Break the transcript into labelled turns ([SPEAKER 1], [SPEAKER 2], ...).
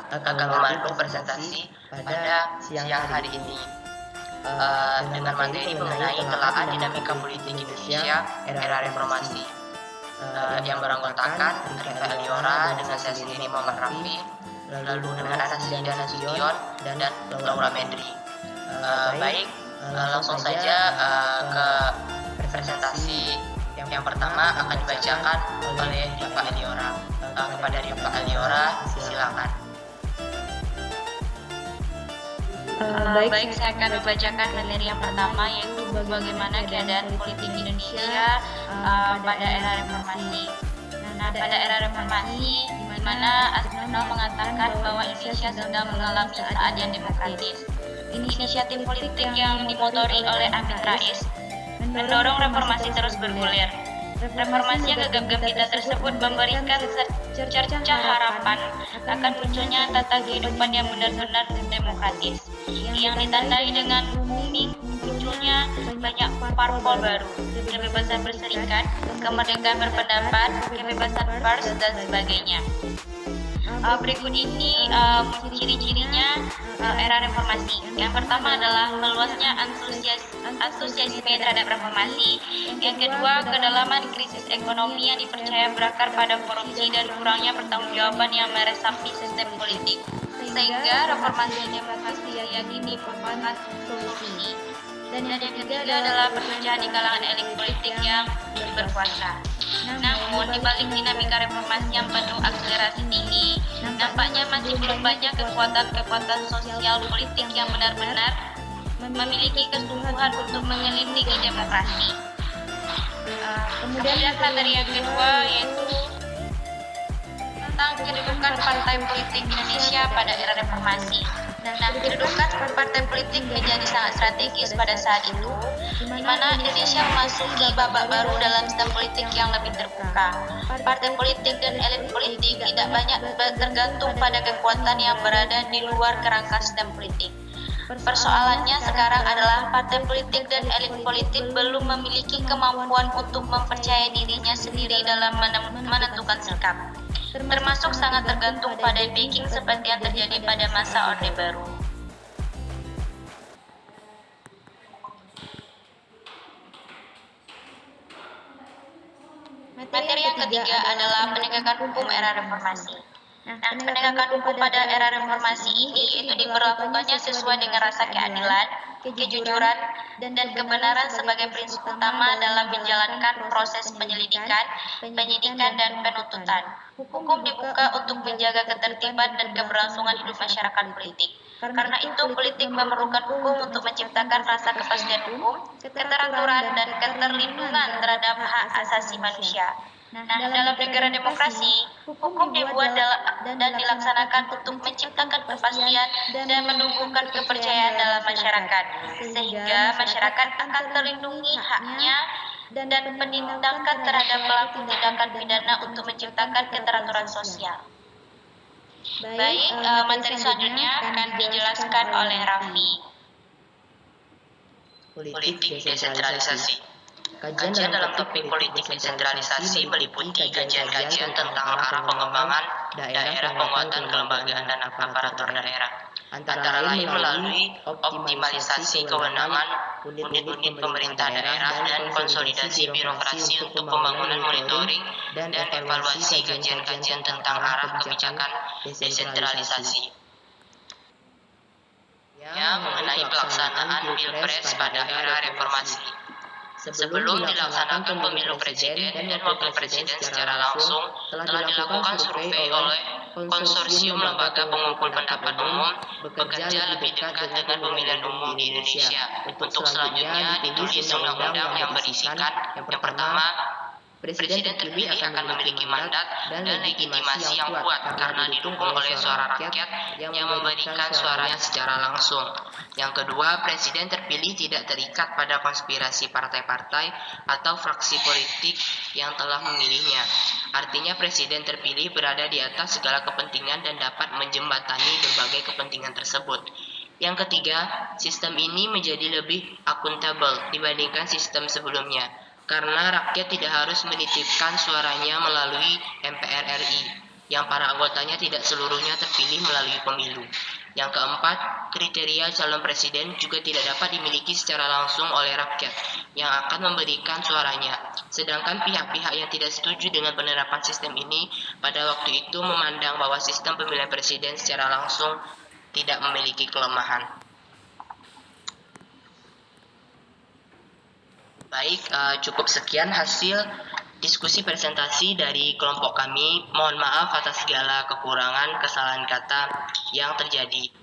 [SPEAKER 1] akan memandu presentasi pada siang hari ini dengan materi mengenai telaah dinamika politik Indonesia era reformasi yang beranggotakan Rika Eliora dengan saya sendiri Muhammad Rafi, lalu dengan Anasida Nasution dan Laura Mendri. Baik, langsung saja ke presentasi yang pertama akan dibacakan oleh Rika Eliora. Kepada Rika Eliora, silakan.
[SPEAKER 2] Baik, saya akan membacakan materi yang pertama, yaitu bagaimana keadaan politik Indonesia pada era reformasi. Nah, pada era reformasi, di mana Arsenal mengatakan bahwa Indonesia sedang mengalami saat yang demokratis. Inisiatif politik yang dimotori oleh Amin Rais mendorong reformasi terus bergulir. Reformasi yang gegap-gempita tersebut memberikan secerca harapan akan munculnya tata kehidupan yang benar-benar demokratis, yang ditandai dengan munculnya banyak parpol baru, kebebasan berserikat, kemerdekaan berpendapat, kebebasan pers, dan sebagainya. Berikut ini ciri-cirinya era reformasi. Yang pertama adalah meluasnya antusiasme terhadap reformasi. Yang kedua, kedalaman krisis ekonomi yang dipercaya berakar pada korupsi dan kurangnya pertanggungjawaban yang meresapi sistem politik, sehingga reformasi demokrasi yang ini merupakan solusi. Dan yang ketiga adalah perpecahan di kalangan elit politik yang berkuasa. Namun, di balik dinamika reformasi yang penuh akselerasi tinggi, nampaknya masih belum banyak kekuatan sosial politik yang benar-benar memiliki kesungguhan untuk menyelidiki demokrasi. Kemudian materi yang kedua yaitu tentang kedudukan partai politik Indonesia pada era reformasi. Nah, kedudukan partai politik menjadi sangat strategis pada saat itu, di mana Indonesia memasuki babak baru dalam sistem politik yang lebih terbuka. Partai politik dan elit politik tidak banyak tergantung pada kekuatan yang berada di luar kerangka sistem politik. Persoalannya sekarang adalah partai politik dan elit politik belum memiliki kemampuan untuk mempercayai dirinya sendiri dalam menentukan sikap, termasuk sangat tergantung pada backing seperti yang terjadi pada masa Orde Baru. Materi yang ketiga adalah penegakan hukum era reformasi. Nah, penegakan hukum pada era reformasi ini itu diberlakukannya sesuai dengan rasa keadilan, kejujuran, dan kebenaran sebagai prinsip utama dalam menjalankan proses penyelidikan, penyidikan, dan penuntutan. Hukum dibuka untuk menjaga ketertiban dan keberlangsungan hidup masyarakat politik. Karena itu, politik memerlukan hukum untuk menciptakan rasa kepastian hukum, keteraturan, dan keterlindungan terhadap hak asasi manusia. Nah, dalam negara demokrasi, hukum dibuat dan dilaksanakan untuk menciptakan kepastian dan menumbuhkan kepercayaan dalam masyarakat, sehingga masyarakat akan terlindungi haknya dan penindakan terhadap pelaku tindakan pidana untuk menciptakan keteraturan sosial. Baik, materi selanjutnya akan dijelaskan oleh Raffi.
[SPEAKER 1] Politik desentralisasi. Kajian dalam topik politik desentralisasi meliputi kajian-kajian tentang arah pengembangan daerah, penguatan kelembagaan dan aparatur daerah, antara lain melalui optimalisasi kewenangan unit-unit pemerintah daerah dan konsolidasi birokrasi untuk pembangunan monitoring dan evaluasi kajian-kajian tentang arah kebijakan desentralisasi. Mengenai pelaksanaan Pilpres pada era reformasi. Sebelum dilaksanakan pemilu presiden dan wakil presiden secara langsung, telah dilakukan survei oleh konsorsium lembaga pengumpul pendapat umum bekerja lebih dekat dengan pemilihan umum di Indonesia. Untuk selanjutnya ditulis undang-undang yang berisikan yang pertama, Presiden terpilih akan memiliki mandat dan legitimasi yang kuat karena didukung oleh suara rakyat yang memberikan suaranya secara langsung. Yang kedua, Presiden terpilih tidak terikat pada konspirasi partai-partai atau fraksi politik yang telah memilihnya. Artinya Presiden terpilih berada di atas segala kepentingan dan dapat menjembatani berbagai kepentingan tersebut. Yang ketiga, sistem ini menjadi lebih akuntabel dibandingkan sistem sebelumnya, karena rakyat tidak harus menitipkan suaranya melalui MPR RI. yang para anggotanya tidak seluruhnya terpilih melalui pemilu. Yang keempat, kriteria calon presiden juga tidak dapat dimiliki secara langsung oleh rakyat yang akan memberikan suaranya. Sedangkan pihak-pihak yang tidak setuju dengan penerapan sistem ini pada waktu itu memandang bahwa sistem pemilihan presiden secara langsung tidak memiliki kelemahan. Baik, cukup sekian hasil diskusi presentasi dari kelompok kami. Mohon maaf atas segala kekurangan, kesalahan kata yang terjadi.